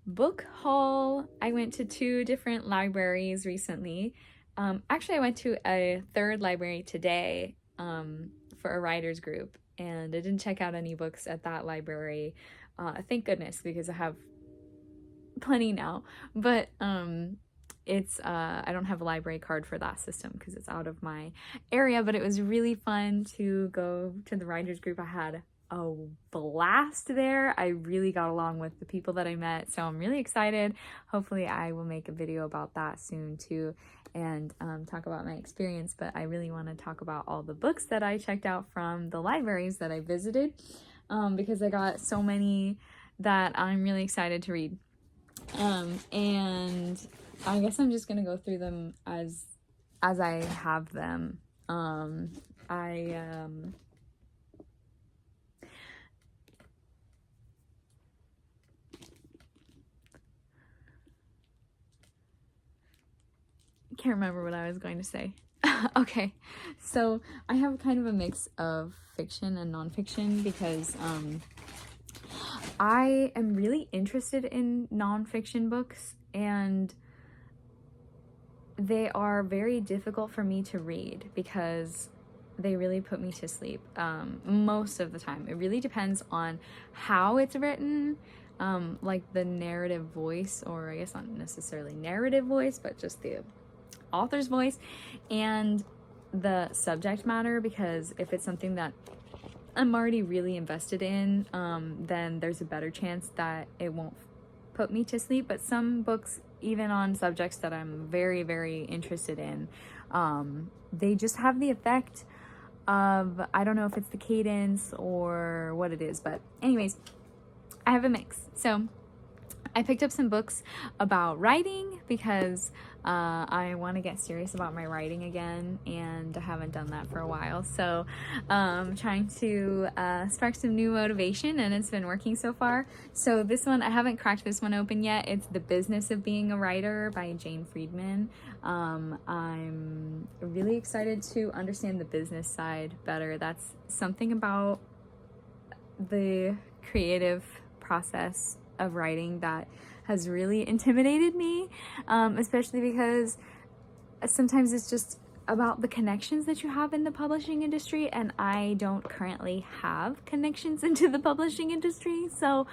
book haul. I went to 2 different libraries recently. Actually, I went to a third library today for a writer's group, and I didn't check out any books at that library. Thank goodness, because I have plenty now. But it's I don't have a library card for that system because it's out of my area. But it was really fun to go to the writers group. I had a blast there. I really got along with the people that I met, so I'm really excited. Hopefully I will make a video about that soon too, and talk about my experience. But I really want to talk about all the books that I checked out from the libraries that I visited, because I got so many that I'm really excited to read. And I guess I'm just gonna go through them as I have them. I can't remember what I was going to say. Okay, so I have kind of a mix of fiction and nonfiction because I am really interested in nonfiction books, and they are very difficult for me to read because they really put me to sleep most of the time. It really depends on how it's written, like the narrative voice, or I guess not necessarily narrative voice, but just the author's voice, and the subject matter, because if it's something that I'm already really invested in, then there's a better chance that it won't put me to sleep. But some books, even on subjects that I'm very, very interested in, they just have the effect of, I don't know if it's the cadence or what it is, but anyways, I have a mix. So I picked up some books about writing because I want to get serious about my writing again, and I haven't done that for a while. So trying to spark some new motivation, and it's been working so far. So this one, I haven't cracked this one open yet. It's The Business of Being a Writer by Jane Friedman. I'm really excited to understand the business side better. That's something about the creative process of writing that has really intimidated me, especially because sometimes it's just about the connections that you have in the publishing industry, and I don't currently have connections into the publishing industry. So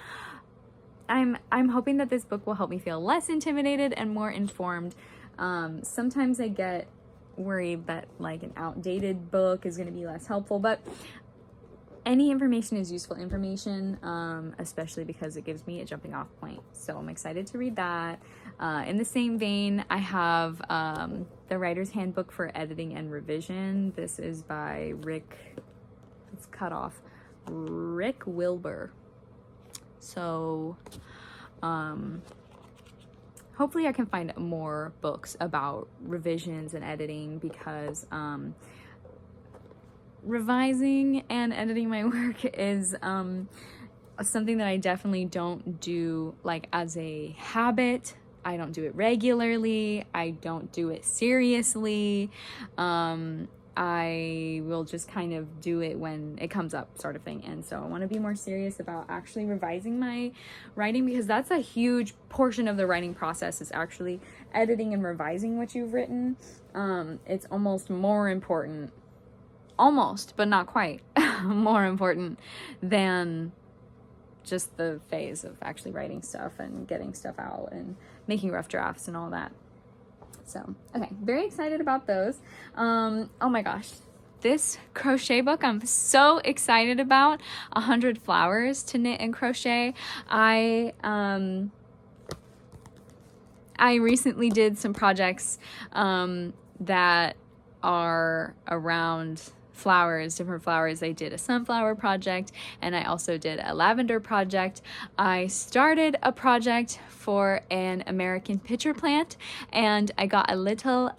I'm hoping that this book will help me feel less intimidated and more informed. Sometimes I get worried that like an outdated book is going to be less helpful, but any information is useful information, especially because it gives me a jumping off point. So I'm excited to read that. In the same vein, I have The Writer's Handbook for Editing and Revision. This is by Rick Wilbur. So hopefully I can find more books about revisions and editing, because revising and editing my work is something that I definitely don't do like as a habit. I don't do it regularly. I don't do it seriously. I will just kind of do it when it comes up, sort of thing. And so I want to be more serious about actually revising my writing, because that's a huge portion of the writing process, is actually editing and revising what you've written. It's almost more important, almost, but not quite, more important than just the phase of actually writing stuff and getting stuff out and making rough drafts and all that. So, okay, very excited about those. Oh my gosh, this crochet book I'm so excited about, 100 Flowers to Knit and Crochet. I recently did some projects that are around flowers, different flowers. I did a sunflower project, and I also did a lavender project. I started a project for an American pitcher plant, and I got a little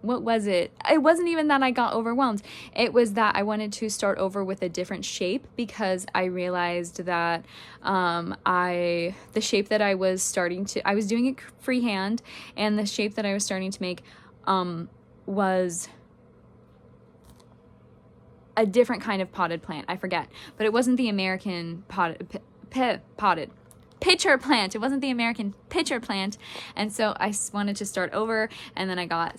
what was it? It wasn't even that I got overwhelmed. It was that I wanted to start over with a different shape, because I realized that the shape that I was doing it freehand, and the shape that I was starting to make was a different kind of potted plant. I forget, but it wasn't the American potted. pitcher plant. It wasn't the American pitcher plant. And so I wanted to start over, and then I got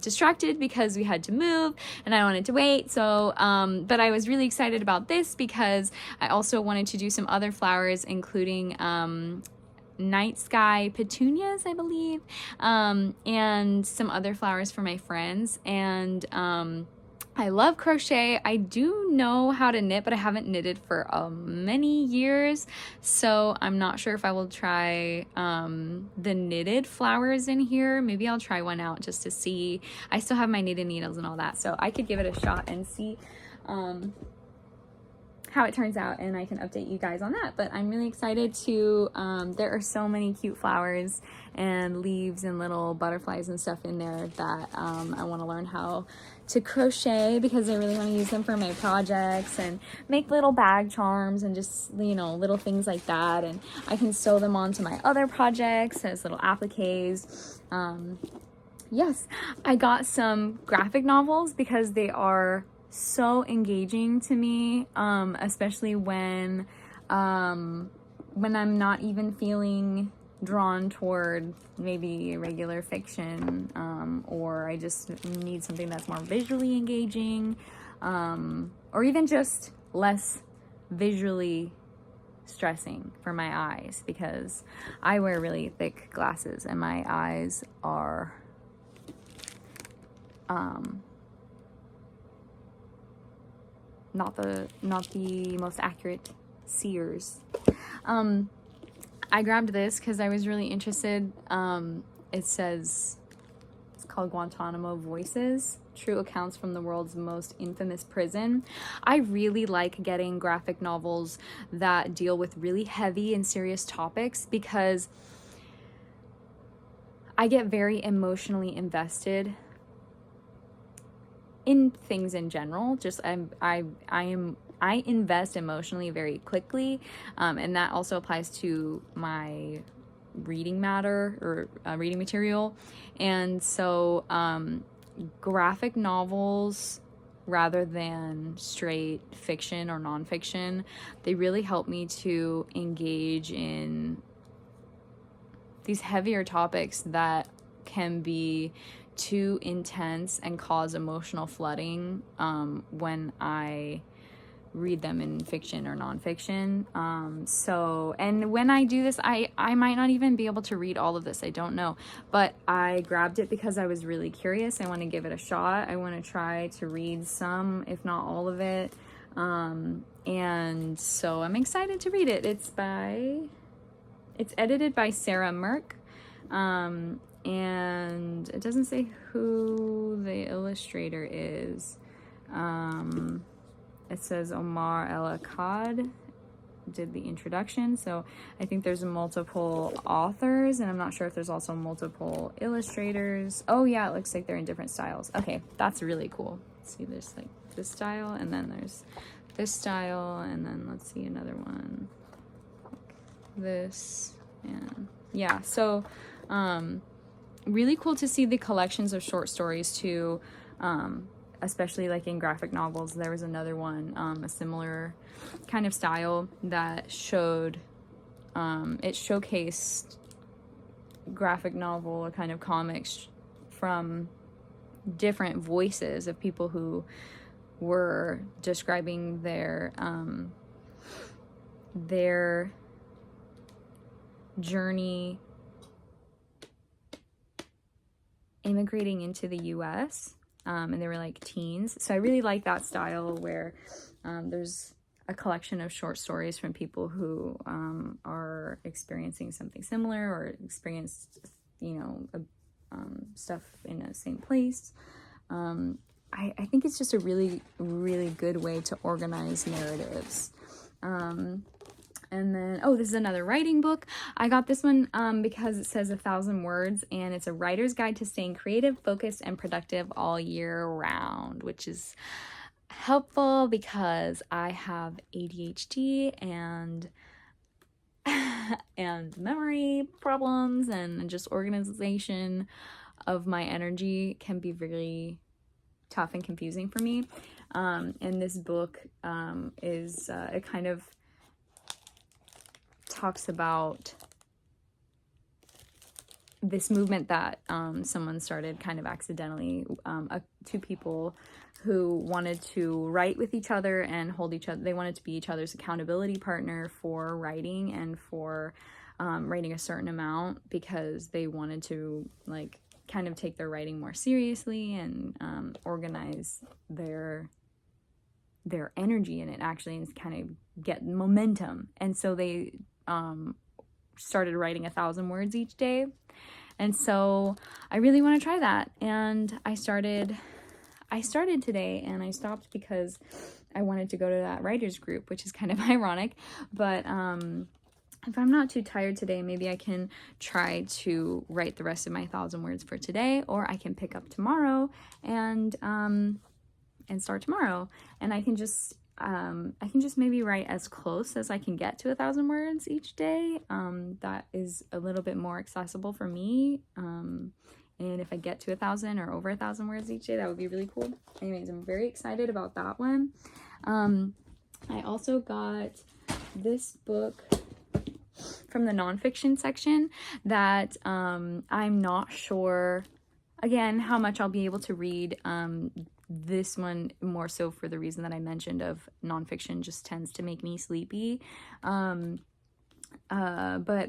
distracted because we had to move and I wanted to wait. So, but I was really excited about this because I also wanted to do some other flowers, including night sky petunias, I believe, and some other flowers for my friends. And I love crochet. I do know how to knit, but I haven't knitted for many years, so I'm not sure if I will try the knitted flowers in here. Maybe I'll try one out just to see. I still have my knitted needles and all that, so I could give it a shot and see how it turns out, and I can update you guys on that. But I'm really excited to there are so many cute flowers and leaves and little butterflies and stuff in there that I want to learn how to crochet, because I really want to use them for my projects and make little bag charms and just, you know, little things like that. And I can sew them onto my other projects as little appliques. Yes, I got some graphic novels because they are so engaging to me, especially when I'm not even feeling drawn toward maybe regular fiction, or I just need something that's more visually engaging, or even just less visually stressing for my eyes, because I wear really thick glasses and my eyes are not the most accurate seers. I grabbed this because I was really interested. It says, it's called Guantanamo Voices, True Accounts from the World's Most Infamous Prison. I really like getting graphic novels that deal with really heavy and serious topics, because I get very emotionally invested in things in general. Just I invest emotionally very quickly, and that also applies to my reading matter, or reading material. And so graphic novels, rather than straight fiction or nonfiction, they really help me to engage in these heavier topics that can be too intense and cause emotional flooding when I read them in fiction or nonfiction. So, and when I do this, I might not even be able to read all of this. I don't know, but I grabbed it because I was really curious. I want to give it a shot. I want to try to read some, if not all of it. And so I'm excited to read it. It's edited by Sarah Merck. And it doesn't say who the illustrator is. It says Omar El Akkad did the introduction, so I think there's multiple authors, and I'm not sure if there's also multiple illustrators. Oh yeah, it looks like they're in different styles. Okay, that's really cool. Let's see, there's like this style, and then there's this style, and then let's see another one. This, and yeah, so really cool to see the collections of short stories too, especially like in graphic novels. There was another one, a similar kind of style that showed, it showcased graphic novel or kind of comics from different voices of people who were describing their journey immigrating into the US, and they were like teens. So I really like that style where there's a collection of short stories from people who are experiencing something similar, or experienced, you know, stuff in the same place. I think it's just a really, really good way to organize narratives. And then, oh, this is another writing book. I got this one because it says 1,000 words, and it's a writer's guide to staying creative, focused, and productive all year round, which is helpful because I have ADHD and memory problems, and just organization of my energy can be really tough and confusing for me. And this book is it kind of talks about this movement that someone started kind of accidentally, two people who wanted to write with each other and hold each other. They wanted to be each other's accountability partner for writing and for writing a certain amount, because they wanted to like kind of take their writing more seriously and organize their energy in it actually, and kind of get momentum. And so they started writing 1,000 words each day. And so I really want to try that. And I started today, and I stopped because I wanted to go to that writers group, which is kind of ironic. But if I'm not too tired today, maybe I can try to write the rest of my 1,000 words for today, or I can pick up tomorrow and start tomorrow. And I can just maybe write as close as I can get to 1,000 words each day. That is a little bit more accessible for me. And if I get to 1,000 or over 1,000 words each day, that would be really cool. Anyways, I'm very excited about that one. I also got this book from the nonfiction section that I'm not sure, again, how much I'll be able to read. This one more so for the reason that I mentioned of nonfiction just tends to make me sleepy. But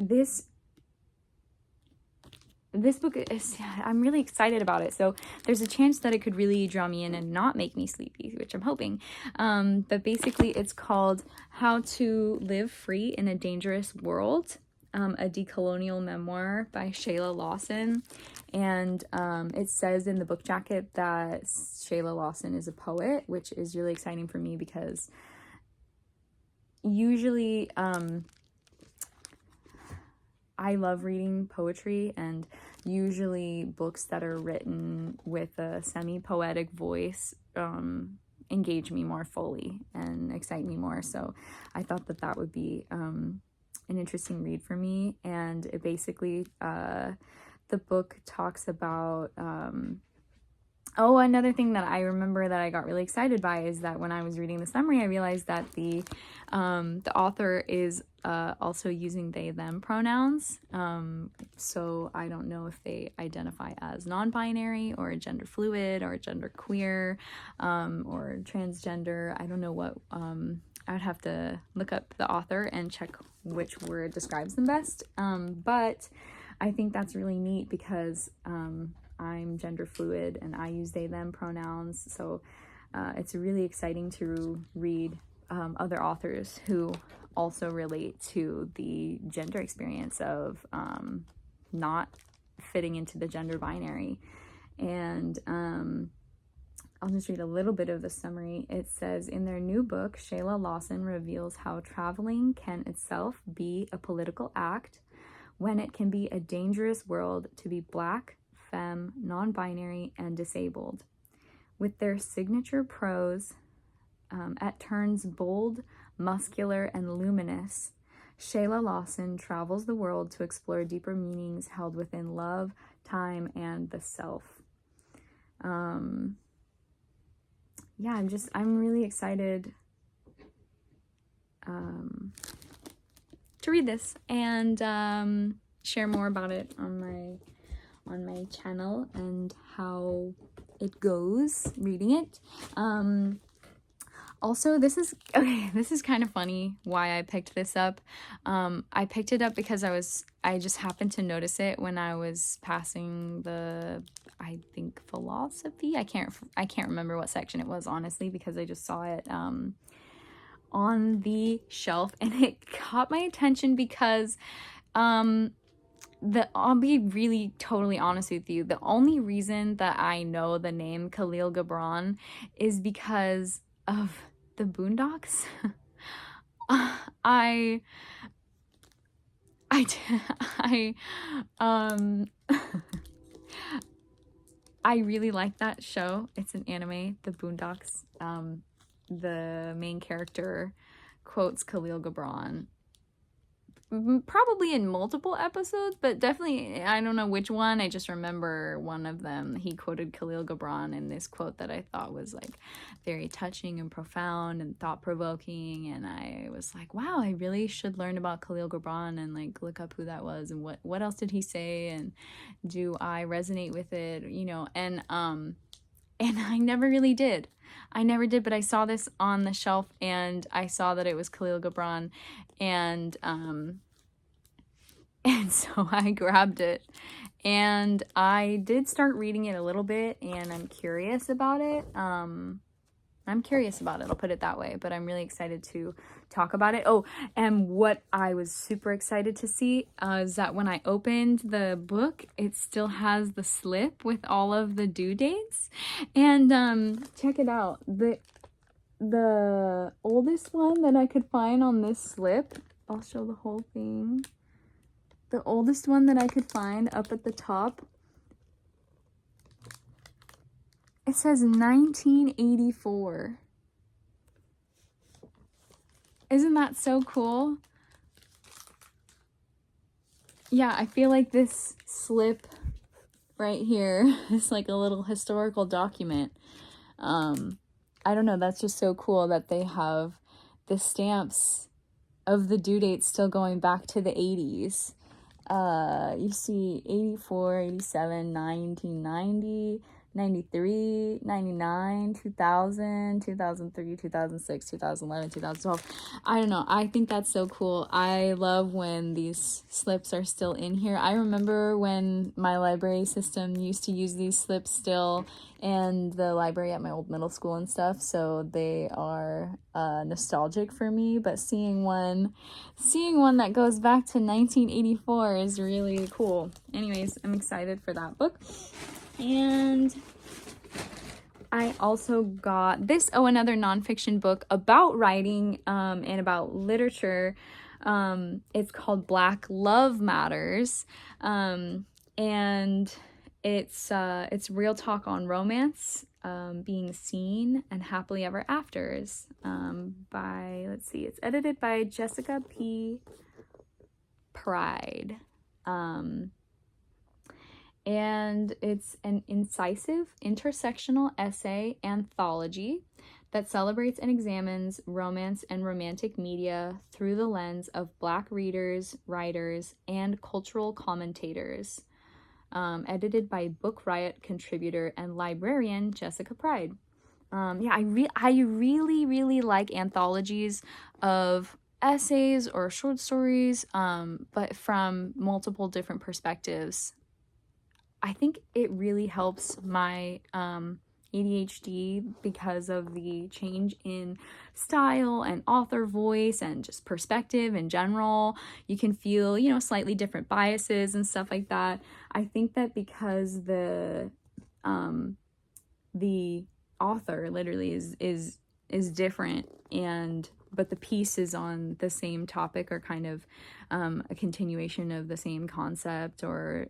this book is, I'm really excited about it. So there's a chance that it could really draw me in and not make me sleepy, which I'm hoping. But basically it's called How to Live Free in a Dangerous World, a decolonial memoir by Shayla Lawson. And it says in the book jacket that Shayla Lawson is a poet, which is really exciting for me because usually I love reading poetry, and usually books that are written with a semi-poetic voice engage me more fully and excite me more. So I thought that that would be an interesting read for me. And it basically, the book talks about, another thing that I remember that I got really excited by is that when I was reading the summary, I realized that the author is also using they, them pronouns. So I don't know if they identify as non-binary or gender fluid or gender queer or transgender. I don't know what, I would have to look up the author and check which word describes them best. But I think that's really neat because I'm gender fluid and I use they, them pronouns. So it's really exciting to read other authors who also relate to the gender experience of not fitting into the gender binary. And I'll just read a little bit of the summary. It says, in their new book, Shayla Lawson reveals how traveling can itself be a political act when it can be a dangerous world to be Black, femme, non-binary, and disabled. With their signature prose, at turns bold, muscular, and luminous, Shayla Lawson travels the world to explore deeper meanings held within love, time, and the self. Yeah, I'm really excited to read this and share more about it on my channel and how it goes reading it. Also, this is kind of funny why I picked this up. I picked it up because I just happened to notice it when I was passing the, I think, philosophy. I can't remember what section it was, honestly, because I just saw it on the shelf and it caught my attention because I'll be really totally honest with you. The only reason that I know the name Khalil Gibran is because of the Boondocks. I really like that show. It's an anime, The Boondocks. The main character quotes Khalil Gibran probably in multiple episodes, but definitely, I don't know which one. I just remember one of them, he quoted Khalil Gibran in this quote that I thought was like very touching and profound and thought-provoking, and I was like, wow, I really should learn about Khalil Gibran and like look up who that was and what else did he say, and do I resonate with it, you know. And I never really did. I never did, but I saw this on the shelf and I saw that it was Khalil Gibran, and so I grabbed it and I did start reading it a little bit, and I'm curious about it. I'll put it that way, but I'm really excited to talk about it. Oh, and what I was super excited to see is that when I opened the book, it still has the slip with all of the due dates. And check it out. The oldest one that I could find on this slip, I'll show the whole thing. The oldest one that I could find up at the top, it says 1984. Isn't that so cool? Yeah, I feel like this slip right here is like a little historical document. I don't know, that's just so cool that they have the stamps of the due dates still going back to the 80s. You see 84, 87, 1990, 93, 99, 2000, 2003, 2006, 2011, 2012. I don't know. I think that's so cool. I love when these slips are still in here. I remember when my library system used to use these slips still in the library at my old middle school and stuff, so they are nostalgic for me, but seeing one that goes back to 1984 is really cool. Anyways, I'm excited for that book. And I also got this, another nonfiction book about writing and about literature. It's called Black Love Matters, and it's real talk on romance, being seen, and happily ever afters, by, let's see, it's edited by Jessica P. Pride. And it's an incisive intersectional essay anthology that celebrates and examines romance and romantic media through the lens of Black readers, writers, and cultural commentators. Edited by Book Riot contributor and librarian Jessica Pride. I really like anthologies of essays or short stories, but from multiple different perspectives. I think it really helps my ADHD because of the change in style and author voice and just perspective in general. You can feel, slightly different biases and stuff like that. I think that because the author literally is different, but the pieces on the same topic are kind of a continuation of the same concept, or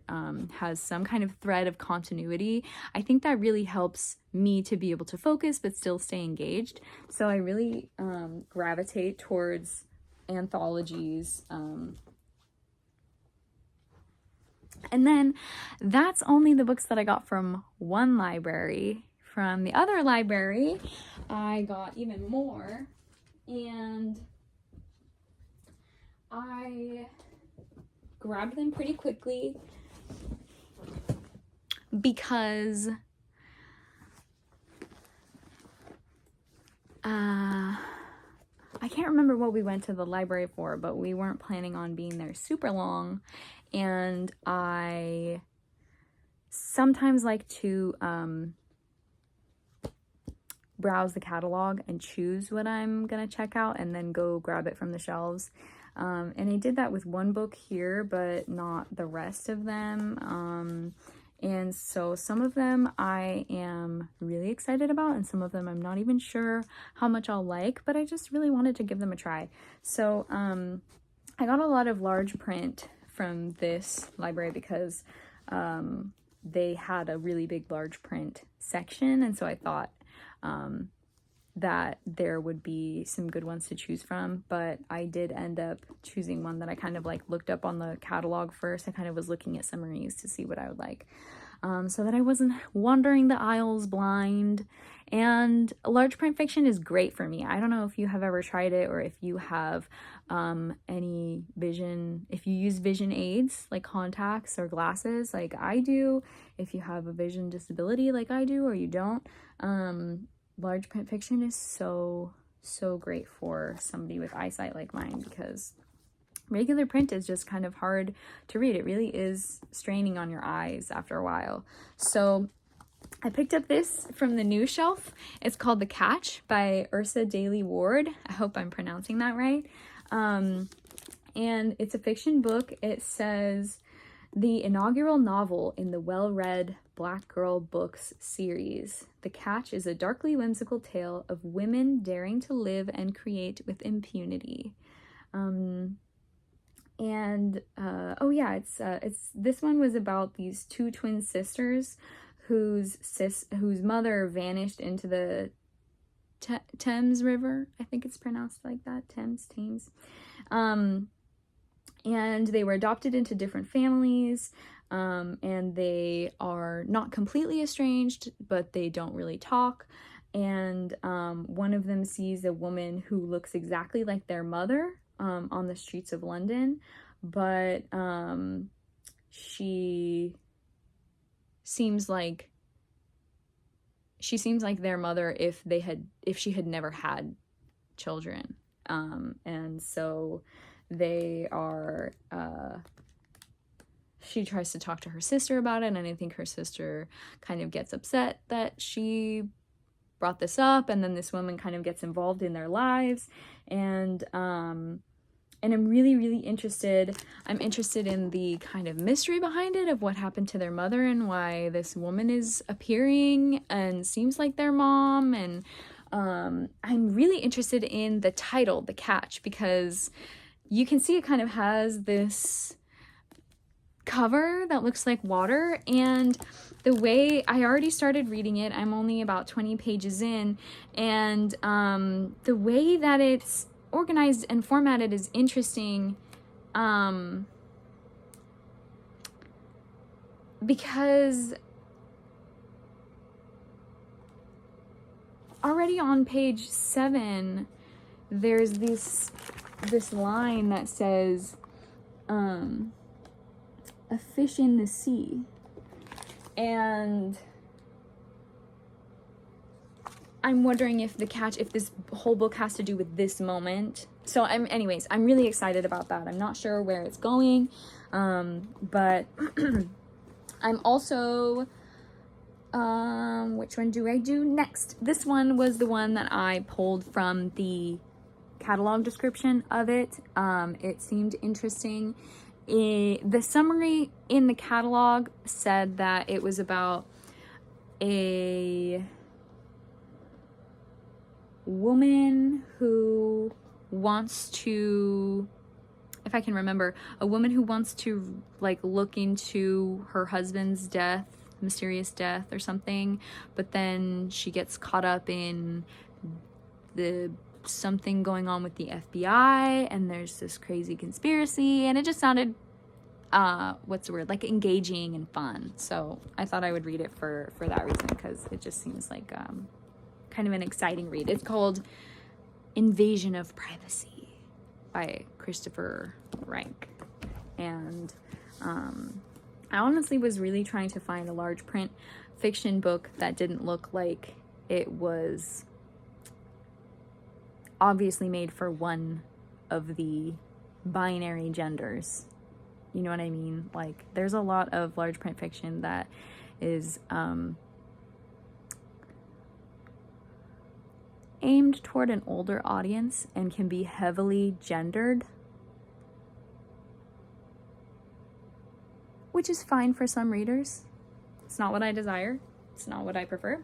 has some kind of thread of continuity. I think that really helps me to be able to focus but still stay engaged. So I really gravitate towards anthologies. And then that's only the books that I got from one library. From the other library, I got even more. And I grabbed them pretty quickly because I can't remember what we went to the library for, but we weren't planning on being there super long. And I sometimes like to browse the catalog and choose what I'm gonna check out and then go grab it from the shelves. And I did that with one book here, but not the rest of them. And so some of them I am really excited about, and some of them I'm not even sure how much I'll like, but I just really wanted to give them a try. So I got a lot of large print from this library because they had a really big large print section, and so I thought that there would be some good ones to choose from, but I did end up choosing one that I kind of like looked up on the catalog first. I kind of was looking at summaries to see what I would like, so that I wasn't wandering the aisles blind. And large print fiction is great for me. I don't know if you have ever tried it, or if you have any vision, if you use vision aids like contacts or glasses like I do, if you have a vision disability like I do or you don't. Large print fiction is so great for somebody with eyesight like mine, because regular print is just kind of hard to read. It really is straining on your eyes after a while. So I picked up this from the new shelf. It's called The Catch by Ursa Daly Ward. I hope I'm pronouncing that right. And it's a fiction book. It says, the inaugural novel in the well-read Black Girl Books series. The Catch is a darkly whimsical tale of women daring to live and create with impunity. Oh yeah, it's this one was about these two twin sisters whose mother vanished into the Thames River. I think it's pronounced like that, Thames. And they were adopted into different families, and they are not completely estranged, but they don't really talk. And one of them sees a woman who looks exactly like their mother on the streets of London, but she seems like their mother if she had never had children. And so they are, she tries to talk to her sister about it, and I think her sister kind of gets upset that she brought this up, and then this woman kind of gets involved in their lives, and I'm really interested. I'm interested in the kind of mystery behind it, of what happened to their mother and why this woman is appearing and seems like their mom. And I'm really interested in the title, The Catch, because you can see it kind of has this cover that looks like water, and the way I already started reading it, I'm only about 20 pages in, and the way that it's organized and formatted is interesting, because already on page 7 there's this line that says a fish in the sea, and I'm wondering if this whole book has to do with this moment. So I'm really excited about that. I'm not sure where it's going, but I'm also, which one do I do next? This one was the one that I pulled from the catalog description of it. It seemed interesting. The summary in the catalog said that it was about a woman who wants to, if I can remember, a woman who wants to like look into her husband's death, mysterious death or something, but then she gets caught up in something going on with the FBI, and there's this crazy conspiracy, and it just sounded like engaging and fun. So I thought I would read it for that reason, because it just seems like kind of an exciting read. It's called Invasion of Privacy by Christopher Rank, and I honestly was really trying to find a large print fiction book that didn't look like it was obviously made for one of the binary genders. You know what I mean? Like, there's a lot of large print fiction that is aimed toward an older audience and can be heavily gendered, which is fine for some readers. It's not what I desire. It's not what I prefer.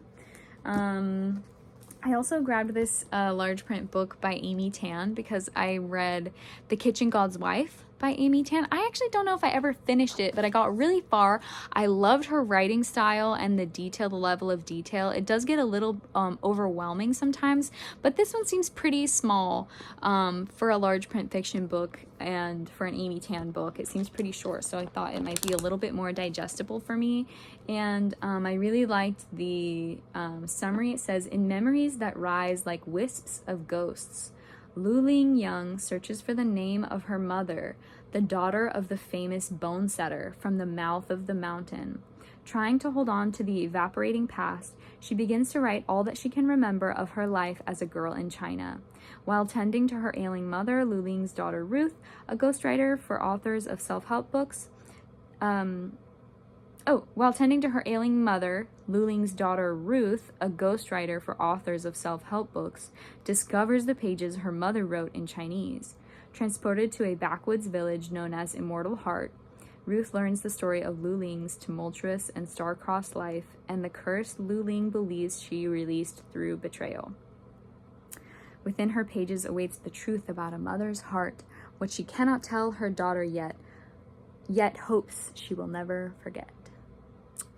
I also grabbed this large print book by Amy Tan because I read The Kitchen God's Wife by Amy Tan. I actually don't know if I ever finished it, but I got really far. I loved her writing style and the level of detail. It does get a little overwhelming sometimes, but this one seems pretty small for a large print fiction book, and for an Amy Tan book it seems pretty short, so I thought it might be a little bit more digestible for me. And I really liked the summary. It says, in memories that rise like wisps of ghosts, Luling Young searches for the name of her mother, the daughter of the famous bone setter from the mouth of the mountain. Trying to hold on to the evaporating past, she begins to write all that she can remember of her life as a girl in China. While tending to her ailing mother, Luling's daughter Ruth, a ghostwriter for authors of self-help books, while tending to her ailing mother, Luling's daughter Ruth, a ghostwriter for authors of self-help books, discovers the pages her mother wrote in Chinese. Transported to a backwoods village known as Immortal Heart, Ruth learns the story of Luling's tumultuous and star-crossed life and the curse Luling believes she released through betrayal. Within her pages awaits the truth about a mother's heart, what she cannot tell her daughter yet hopes she will never forget.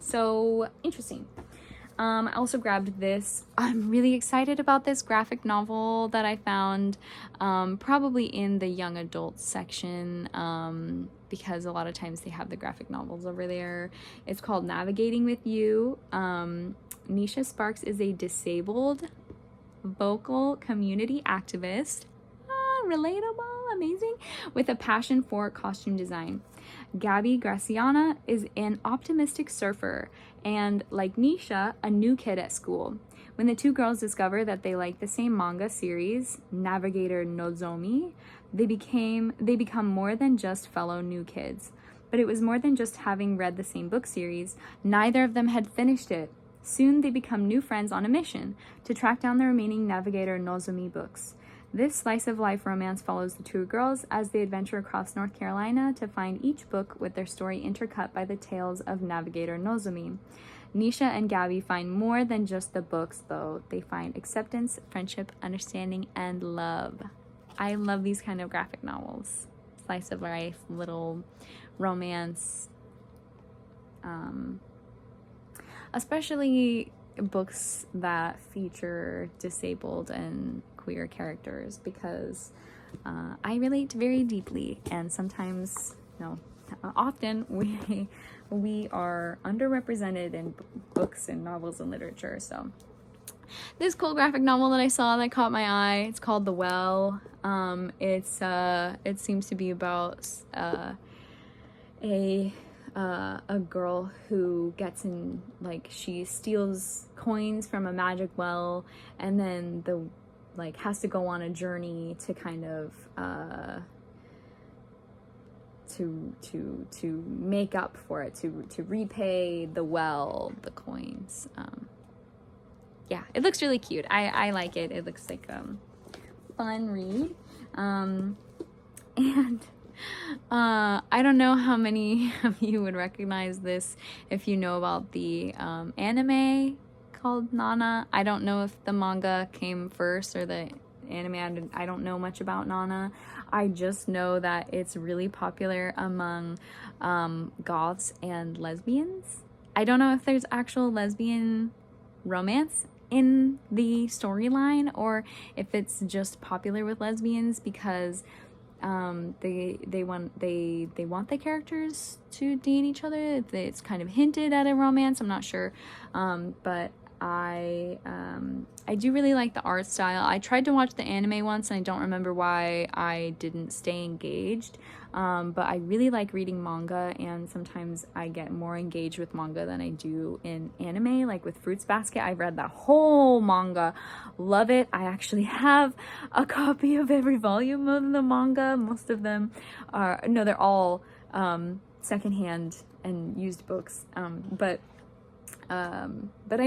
So interesting. I also grabbed this. I'm really excited about this graphic novel that I found, probably in the young adult section, because a lot of times they have the graphic novels over there. It's called Navigating with You. Nisha Sparks is a disabled vocal community activist. Relatable, amazing, with a passion for costume design. Gabby Graciana is an optimistic surfer and, like Nisha, a new kid at school. When the two girls discover that they like the same manga series, Navigator Nozomi, they become more than just fellow new kids. But it was more than just having read the same book series. Neither of them had finished it. Soon they become new friends on a mission to track down the remaining Navigator Nozomi books. This slice-of-life romance follows the two girls as they adventure across North Carolina to find each book with their story intercut by the tales of Navigator Nozomi. Nisha and Gabby find more than just the books, though. They find acceptance, friendship, understanding, and love. I love these kind of graphic novels. Slice-of-life, little romance. Especially books that feature disabled and queer characters, because I relate very deeply, and sometimes, often we are underrepresented in books and novels and literature. So this cool graphic novel that I saw that caught my eye, it's called The Well. It seems to be about a girl who gets in, she steals coins from a magic well, and then has to go on a journey to kind of to make up for it, to repay the well, the coins. Yeah, it looks really cute. I like it. It looks like fun read. And I don't know how many of you would recognize this if you know about the anime called Nana. I don't know if the manga came first or the anime. I don't know much about Nana. I just know that it's really popular among goths and lesbians. I don't know if there's actual lesbian romance in the storyline or if it's just popular with lesbians because they want the characters to date each other. It's kind of hinted at a romance. I'm not sure, but I do really like the art style. I tried to watch the anime once and I don't remember why I didn't stay engaged, but I really like reading manga, and sometimes I get more engaged with manga than I do in anime. Like with Fruits Basket, I read that whole manga, love it. I actually have a copy of every volume of the manga. Most of them are, no, they're all secondhand and used books, but I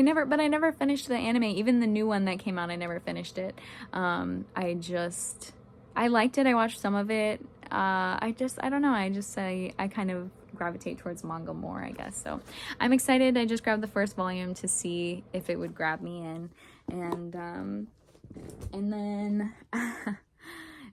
never finished the anime. Even the new one that came out, I never finished it. I liked it. I watched some of it. I don't know. I kind of gravitate towards manga more, I guess. So I'm excited. I just grabbed the first volume to see if it would grab me in. And then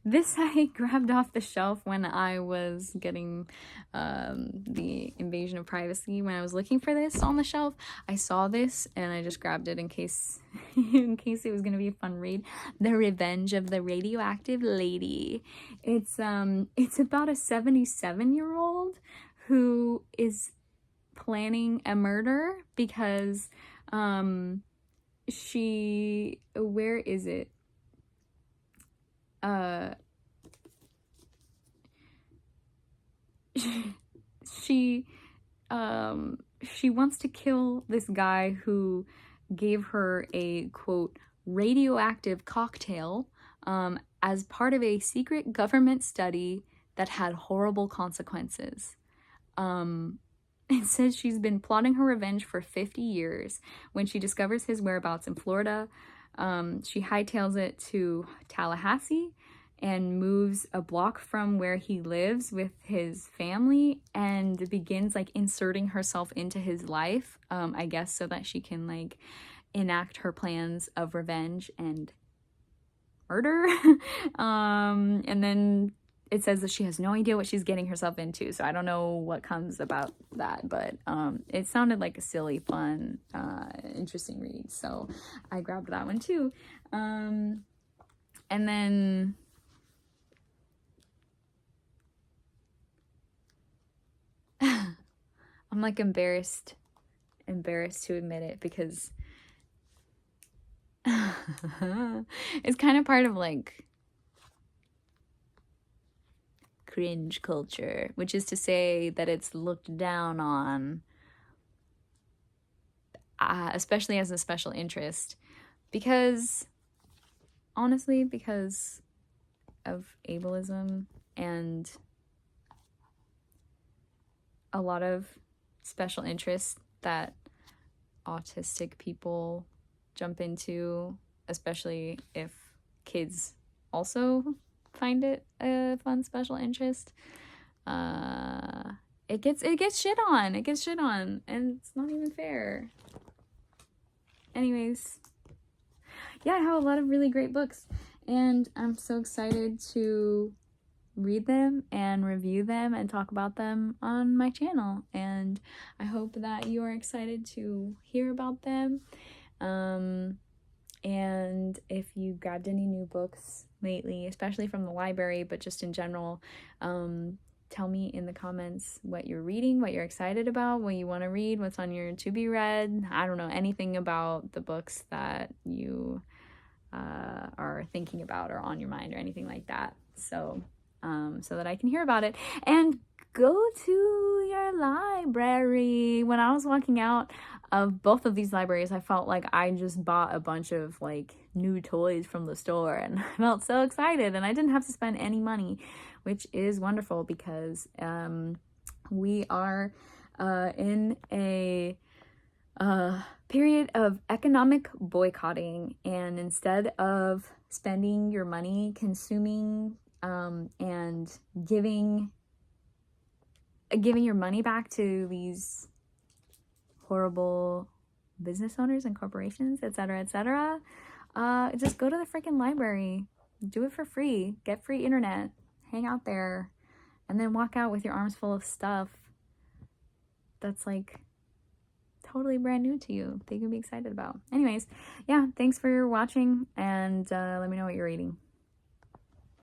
This I grabbed off the shelf when I was getting the Invasion of Privacy. When I was looking for this on the shelf, I saw this and I just grabbed it in case in case it was gonna be a fun read. The Revenge of the Radioactive Lady. It's about a 77-year-old who is planning a murder because she, where is it? She she wants to kill this guy who gave her a quote radioactive cocktail as part of a secret government study that had horrible consequences. It says she's been plotting her revenge for 50 years. When she discovers his whereabouts in Florida, she hightails it to Tallahassee and moves a block from where he lives with his family and begins like inserting herself into his life, I guess so that she can like enact her plans of revenge and murder. And then it says that she has no idea what she's getting herself into, so I don't know what comes about that, but it sounded like a silly, fun, interesting read, so I grabbed that one too. And then I'm like embarrassed to admit it because it's kind of part of like cringe culture, which is to say that it's looked down on, especially as a special interest, because honestly, because of ableism and a lot of special interests that autistic people jump into, especially if kids also find it a fun special interest. It gets shit on. It gets shit on, and it's not even fair. Anyways, yeah, I have a lot of really great books, and I'm so excited to read them and review them and talk about them on my channel, and I hope that you are excited to hear about them. And if you grabbed any new books lately, especially from the library, but just in general, tell me in the comments what you're reading, what you're excited about, what you want to read, what's on your to be read. I don't know, anything about the books that you are thinking about or on your mind or anything like that. So that I can hear about it. And go to your library. When I was walking out of both of these libraries, I felt like I just bought a bunch of like new toys from the store, and I felt so excited, and I didn't have to spend any money, which is wonderful because we are in a period of economic boycotting, and instead of spending your money consuming and giving your money back to these horrible business owners and corporations, etc., etc., just go to the freaking library. Do it for free. Get free internet. Hang out there. And then walk out with your arms full of stuff that's like totally brand new to you that you can be excited about. Anyways, yeah, thanks for watching, and let me know what you're reading.